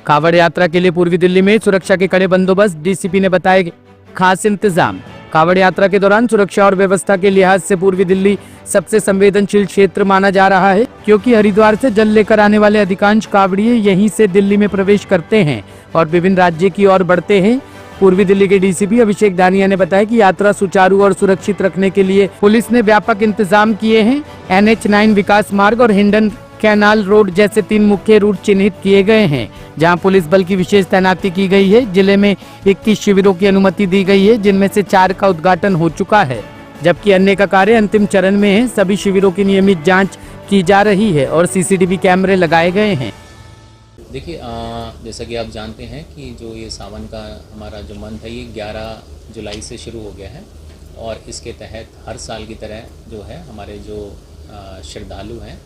कावड़ यात्रा के लिए पूर्वी दिल्ली में सुरक्षा के कड़े बंदोबस्त, डीसीपी ने बताया खास इंतजाम। कावड़ यात्रा के दौरान सुरक्षा और व्यवस्था के लिहाज से पूर्वी दिल्ली सबसे संवेदनशील क्षेत्र माना जा रहा है, क्योंकि हरिद्वार से जल लेकर आने वाले अधिकांश कावड़िए यहीं से दिल्ली में प्रवेश करते हैं और विभिन्न राज्य की ओर बढ़ते हैं। पूर्वी दिल्ली के डीसीपी अभिषेक दानिया ने बताया कि यात्रा सुचारू और सुरक्षित रखने के लिए पुलिस ने व्यापक इंतजाम किए हैं। NH9 विकास मार्ग और हिंडन कैनाल रोड जैसे 3 मुख्य रूट चिन्हित किए गए हैं, जहां पुलिस बल की विशेष तैनाती की गई है। जिले में 21 शिविरों की अनुमति दी गई है, जिनमें से 4 का उद्घाटन हो चुका है, जबकि अन्य का कार्य अंतिम चरण में है। सभी शिविरों की नियमित जांच की जा रही है और CCTV कैमरे लगाए गए हैं। देखिए, जैसा कि आप जानते हैं कि जो ये सावन का हमारा जो मंथ है, ये 11 जुलाई से शुरू हो गया है और इसके तहत हर साल की तरह जो है हमारे जो श्रद्धालु हैं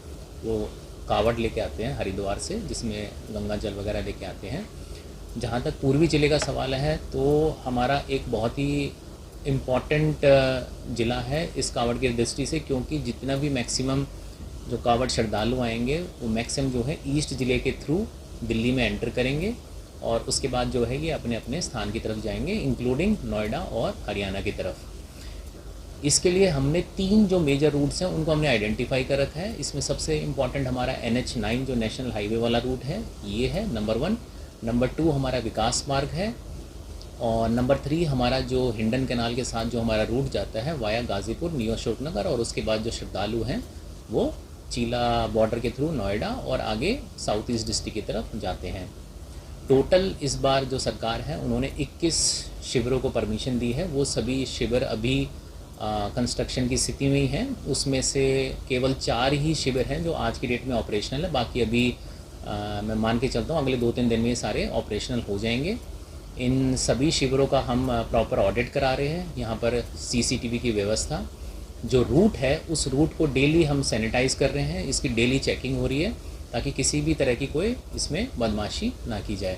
वो कावड़ लेके आते हैं हरिद्वार से, जिसमें गंगा जल वगैरह लेके आते हैं। जहाँ तक पूर्वी ज़िले का सवाल है, तो हमारा एक बहुत ही इम्पॉर्टेंट ज़िला है इस कावड़ की दृष्टि से, क्योंकि जितना भी मैक्सिमम जो कावड़ श्रद्धालु आएंगे वो मैक्सिमम जो है ईस्ट ज़िले के थ्रू दिल्ली में एंटर करेंगे और उसके बाद जो है ये अपने अपने स्थान की तरफ जाएंगे, इंक्लूडिंग नोएडा और हरियाणा की तरफ। इसके लिए हमने 3 जो मेजर रूट्स हैं उनको हमने आइडेंटिफाई कर रखा है। इसमें सबसे इम्पॉर्टेंट हमारा NH9 जो नेशनल हाईवे वाला रूट है, ये है नंबर 1। नंबर 2 हमारा विकास मार्ग है और नंबर 3 हमारा जो हिंडन कैनाल के साथ जो हमारा रूट जाता है वाया गाज़ीपुर, नियो अशोकनगर, और उसके बाद जो श्रद्धालु हैं वो चीला बॉर्डर के थ्रू नोएडा और आगे साउथ ईस्ट डिस्ट्रिक्ट की तरफ जाते हैं। टोटल इस बार जो सरकार है उन्होंने 21 शिविरों को परमिशन दी है। वो सभी शिविर अभी कंस्ट्रक्शन की स्थिति में ही हैं। उसमें से केवल 4 ही शिविर हैं जो आज की डेट में ऑपरेशनल है। बाकी अभी मैं मान के चलता हूँ अगले 2-3 दिन में ये सारे ऑपरेशनल हो जाएंगे। इन सभी शिविरों का हम प्रॉपर ऑडिट करा रहे हैं। यहाँ पर CCTV की व्यवस्था, जो रूट है उस रूट को डेली हम सैनिटाइज़ कर रहे हैं, इसकी डेली चेकिंग हो रही है ताकि किसी भी तरह की कोई इसमें बदमाशी ना की जाए।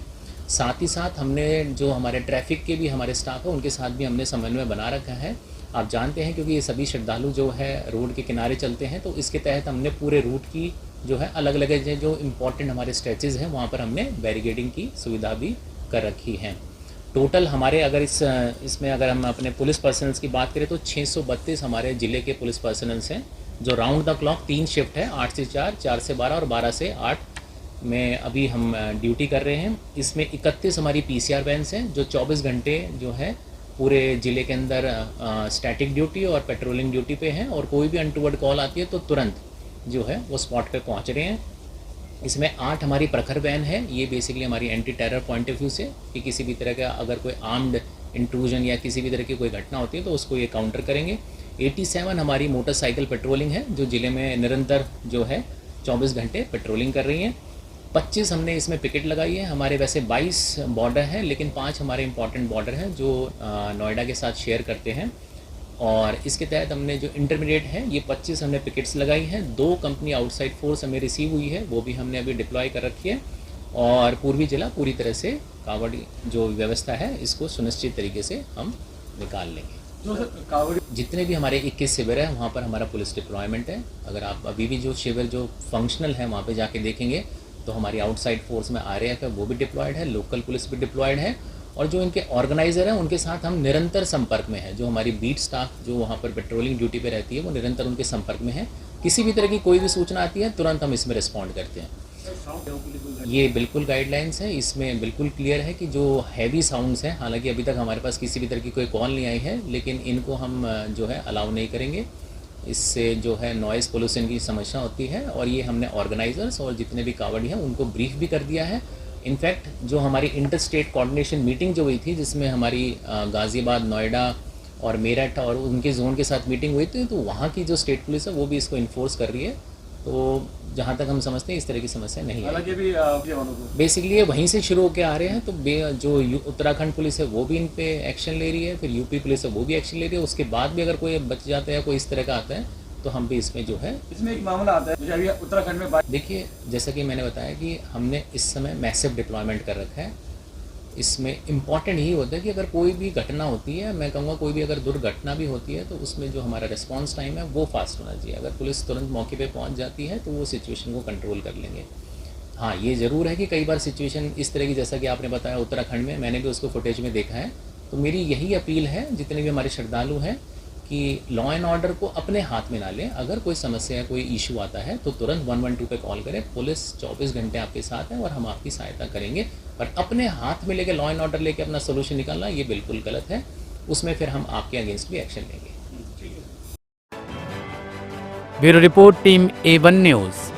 साथ ही साथ हमने जो हमारे ट्रैफिक के भी हमारे स्टाफ है उनके साथ भी हमने समन्वय बना रखा है। आप जानते हैं क्योंकि ये सभी श्रद्धालु जो है रोड के किनारे चलते हैं, तो इसके तहत हमने पूरे रूट की जो है अलग अलग जो इम्पॉर्टेंट हमारे स्ट्रेचेज़ हैं वहाँ पर हमने बैरिकेडिंग की सुविधा भी कर रखी है। टोटल हमारे अगर इसमें अगर हम अपने पुलिस पर्सनल्स की बात करें तो 632 हमारे ज़िले के पुलिस पर्सनल्स हैं जो राउंड द क्लॉक 3 शिफ्ट है, 8 से 4, 4 से 12 और 12 से 8 में अभी हम ड्यूटी कर रहे हैं। इसमें 31 हमारी PCR वैन्स हैं जो 24 घंटे जो है पूरे ज़िले के अंदर स्टैटिक ड्यूटी और पेट्रोलिंग ड्यूटी पे हैं और कोई भी अनटूवर्ड कॉल आती है तो तुरंत जो है वो स्पॉट पे पहुंच रहे हैं। इसमें 8 हमारी प्रखर वैन है। ये बेसिकली हमारी anti terror point of view से कि किसी भी तरह का अगर कोई आर्म्ड इंट्रूजन या किसी भी तरह की कोई घटना होती है तो उसको ये काउंटर करेंगे। 87 हमारी मोटरसाइकिल पेट्रोलिंग है जो ज़िले में निरंतर जो है 24 घंटे पेट्रोलिंग कर रही हैं। 25 हमने इसमें पिकेट लगाई है। हमारे वैसे 22 बॉर्डर हैं, लेकिन 5 हमारे इंपॉर्टेंट बॉर्डर हैं जो नोएडा के साथ शेयर करते हैं और इसके तहत हमने जो इंटरमीडिएट है ये 25 हमने पिकेट्स लगाई हैं। 2 कंपनी आउटसाइड फोर्स हमें रिसीव हुई है, वो भी हमने अभी डिप्लॉय कर रखी है और पूर्वी जिला पूरी तरह से कावड़ जो व्यवस्था है इसको सुनिश्चित तरीके से हम निकाल लेंगे। जितने भी हमारे 21 शिविर है वहाँ पर हमारा पुलिस डिप्लॉयमेंट है। अगर आप अभी भी जो शिविर जो फंक्शनल है वहाँ पर जाके देखेंगे तो हमारी आउटसाइड फोर्स में RAF है वो भी डिप्लॉयड है, लोकल पुलिस भी डिप्लॉयड है और जो इनके ऑर्गेनाइज़र हैं उनके साथ हम निरंतर संपर्क में है। जो हमारी बीट स्टाफ जो वहाँ पर पेट्रोलिंग ड्यूटी पे रहती है वो निरंतर उनके संपर्क में है। किसी भी तरह की कोई भी सूचना आती है तुरंत हम इसमें रिस्पॉन्ड करते हैं। ये बिल्कुल गाइडलाइंस है, इसमें बिल्कुल क्लियर है कि जो हैवी साउंड्स हैं, हालांकि अभी तक हमारे पास किसी भी तरह की कोई कॉल नहीं आई है, लेकिन इनको हम जो है अलाउ नहीं करेंगे। इससे जो है नॉइज़ पोल्यूशन की समस्या होती है और ये हमने ऑर्गेनाइजर्स और जितने भी कावड़ी हैं उनको ब्रीफ भी कर दिया है। इनफैक्ट जो हमारी इंटर स्टेट कोऑर्डिनेशन मीटिंग जो हुई थी जिसमें हमारी गाज़ियाबाद, नोएडा और मेरठ और उनके जोन के साथ मीटिंग हुई थी, तो वहाँ की जो स्टेट पुलिस है वो भी इसको इन्फोर्स कर रही है। तो जहाँ तक हम समझते हैं इस तरह की समस्या नहीं है। बेसिकली ये वहीं से शुरू होकर आ रहे हैं, तो जो उत्तराखंड पुलिस है वो भी इन पे एक्शन ले रही है, फिर यूपी पुलिस है वो भी एक्शन ले रही है। उसके बाद भी अगर कोई बच जाता है या कोई इस तरह का आता है तो हम भी इसमें जो है इसमें एक मामला आता है जैसे अभी उत्तराखंड में देखिए, जैसा कि मैंने बताया कि हमने इस समय मैसिव डिप्लॉयमेंट कर रखा है। इसमें इम्पॉर्टेंट यही होता है कि अगर कोई भी घटना होती है, मैं कहूँगा कोई भी अगर दुर्घटना भी होती है तो उसमें जो हमारा रिस्पांस टाइम है वो फास्ट होना चाहिए। अगर पुलिस तुरंत मौके पे पहुंच जाती है तो वो सिचुएशन को कंट्रोल कर लेंगे। हाँ, ये ज़रूर है कि कई बार सिचुएशन इस तरह की, जैसा कि आपने बताया उत्तराखंड में, मैंने भी उसको फुटेज में देखा है। तो मेरी यही अपील है जितने भी हमारे श्रद्धालु हैं कि लॉ एंड ऑर्डर को अपने हाथ में ना लें। अगर कोई समस्या, कोई इशू आता है तो तुरंत 112 पे कॉल करें। पुलिस 24 घंटे आपके साथ है और हम आपकी सहायता करेंगे। पर अपने हाथ में लेके लॉ एंड ऑर्डर लेके अपना सोल्यूशन निकालना, ये बिल्कुल गलत है। उसमें फिर हम आपके अगेंस्ट भी एक्शन लेंगे। Bureau report, team A1 news.